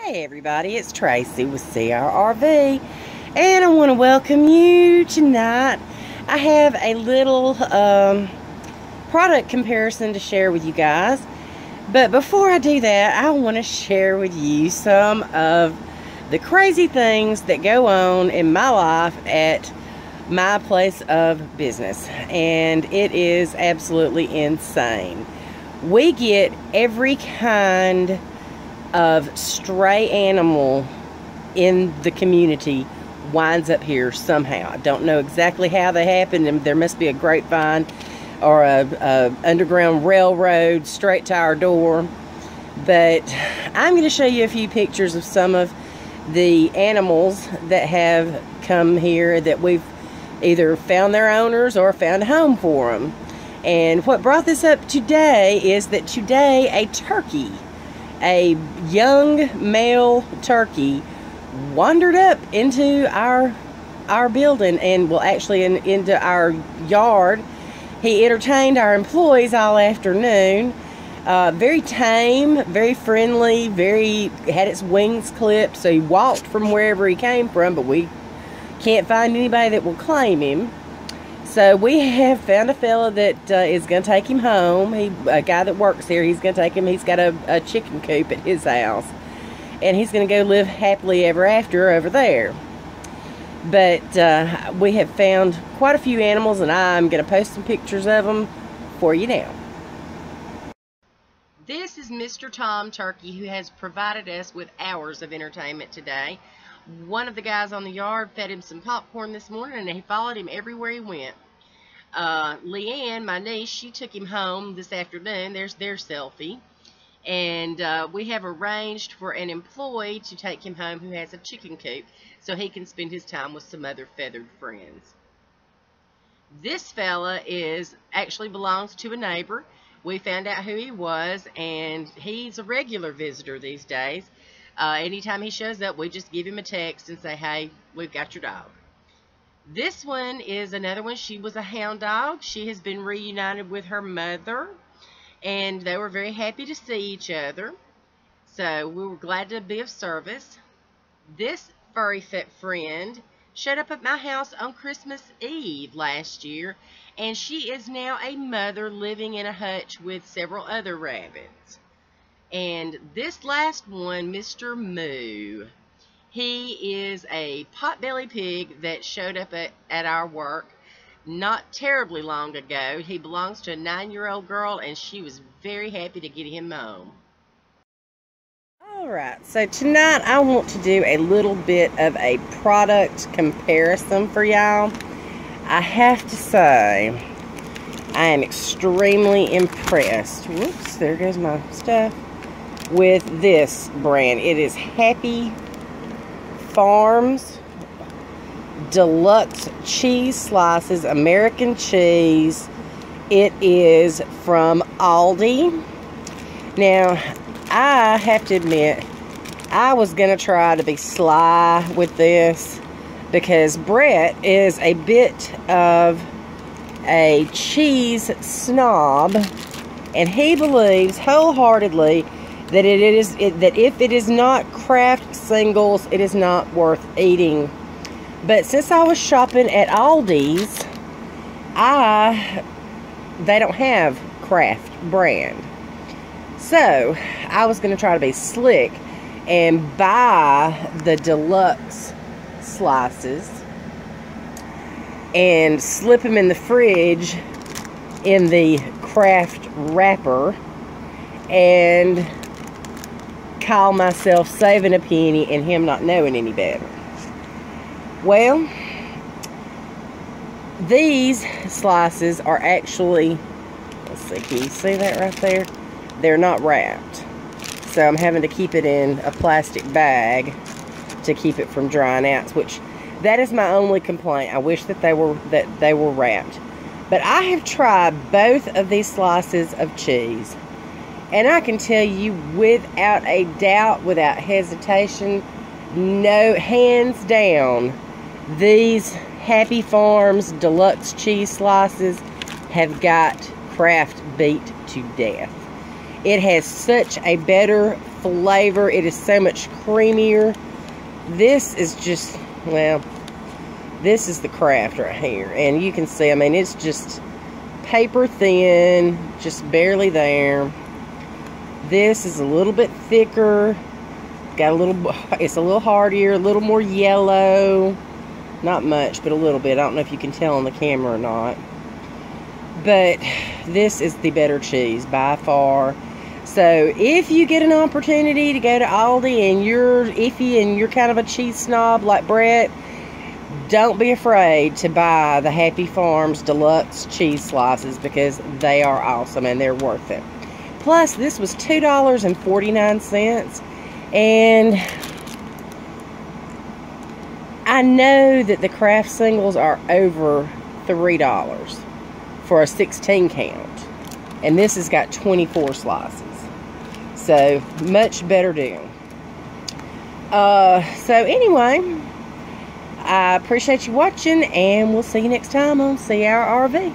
Hey everybody, it's Tracy with CRRV, and I want to welcome you tonight. I have a little product comparison to share with you guys, but before I do that, I want to share with you some of the crazy things that go on in my life at my place of business, and it is absolutely insane. We get every kind of stray animal in the community winds up here somehow. I don't know exactly how they happen, and there must be a grapevine or a underground railroad straight to our door. But I'm going to show you a few pictures of some of the animals that have come here that we've either found their owners or found a home for them. And what brought this up today is that today a turkey, a young male turkey, wandered up into our building, and well, actually into our yard. He entertained our employees all afternoon. Very tame, very friendly, had its wings clipped, so he walked from wherever he came from, but we can't find anybody that will claim him. So we have found a fella that is going to take him home. A guy that works here, he's going to take him. He's got a chicken coop at his house, and he's going to go live happily ever after over there. But we have found quite a few animals, and I'm going to post some pictures of them for you now. This is Mr. Tom Turkey, who has provided us with hours of entertainment today. One of the guys on the yard fed him some popcorn this morning, and he followed him everywhere he went. Leanne, my niece, she took him home this afternoon. There's their selfie. And we have arranged for an employee to take him home who has a chicken coop, so he can spend his time with some other feathered friends. This fella actually belongs to a neighbor. We found out who he was, and he's a regular visitor these days. Anytime he shows up, we just give him a text and say, hey, we've got your dog. This one is another one. She was a hound dog. She has been reunited with her mother, and they were very happy to see each other. So we were glad to be of service. This furry friend showed up at my house on Christmas Eve last year, and she is now a mother living in a hutch with several other rabbits. And this last one, Mr. Moo, he is a potbelly pig that showed up at our work not terribly long ago. He belongs to a 9-year-old girl, and she was very happy to get him home. Alright, so tonight I want to do a little bit of a product comparison for y'all. I have to say, I am extremely impressed. Whoops, there goes my stuff. With this brand. It is Happy Farms Deluxe Cheese Slices, American cheese. It is from Aldi. Now, I have to admit, I was going to try to be sly with this, because Brett is a bit of a cheese snob, and he believes wholeheartedly that that if it is not Kraft singles, it is not worth eating. But since I was shopping at Aldi's, they don't have Kraft brand. So I was going to try to be slick and buy the deluxe slices and slip them in the fridge in the Kraft wrapper and call myself saving a penny and him not knowing any better. Well, these slices are actually, let's see, can you see that right there? They're not wrapped, so I'm having to keep it in a plastic bag to keep it from drying out, which that is my only complaint. I wish that they were wrapped. But I have tried both of these slices of cheese, and I can tell you without a doubt, without hesitation, no, hands down, these Happy Farms Deluxe Cheese Slices have got Kraft beat to death. It has such a better flavor. It is so much creamier. This is just, well, this is the Kraft right here. And you can see, I mean, it's just paper thin, just barely there. This is a little bit thicker. Got a little, it's a little hardier, a little more yellow. Not much, but a little bit. I don't know if you can tell on the camera or not. But this is the better cheese by far. So if you get an opportunity to go to Aldi and you're iffy and you're kind of a cheese snob like Brett, don't be afraid to buy the Happy Farms Deluxe cheese slices, because they are awesome and they're worth it. Plus, this was $2.49. And I know that the Kraft singles are over $3 for a 16 count. And this has got 24 slices. So, much better deal. So anyway, I appreciate you watching, and we'll see you next time on CRRV.